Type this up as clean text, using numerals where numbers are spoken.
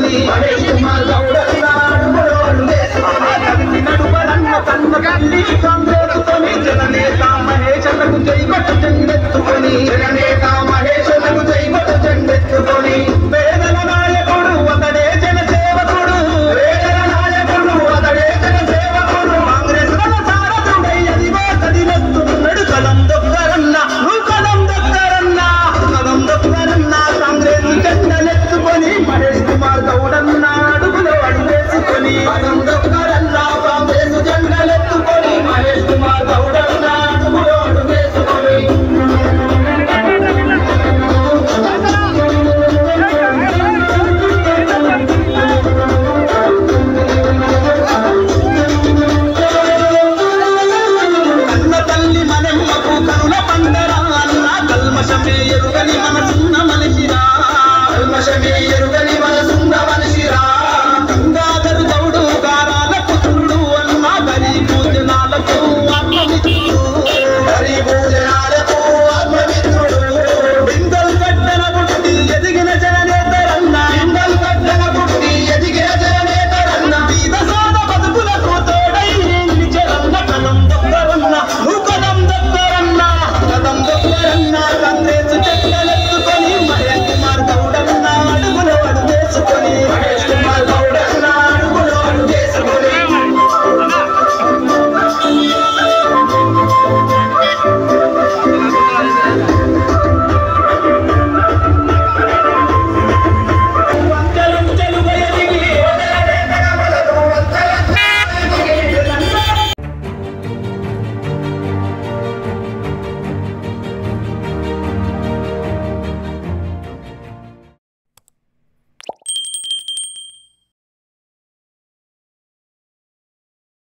వేసుకొని మహేష్ కుమార్ గౌడ నడుపరన్న కన్న కల్లి కాంగ్రెసుతోని జననేత మహేశ్వరకు జైగొట్ట జెండెత్తుకొని జననేత మహేశ్వరకు జైగొట్ట జెండెత్తుకొని పేదల నాయకుడు అతడే జనసేవకుడు పేదల నాయకుడు అతడే జనసేవకుడు కాంగ్రెస్ సారథుడై అదిగో కదిలెత్తున్నాడు కలం దొక్కరన్న కలం దొక్కరన్న కలం దొక్కరన్న కాంగ్రెస్ జెండలెత్తుకొని మహేష్ కుమార్ గౌడన్న అడుగులో అడుగేసుకొని కలం దొక్కరన్న కాంగ్రెస్ జెండలెత్తుకొని మహేష్ కుమార్ గౌడన్న అడుగులో అడుగేసుకొని కన్న తల్లి మనమ్మకు కరుణ పండరా అన్న కల్మషమే ఎరుగని మనసున్న మనిషిరా కల్మషమే ఎరుగని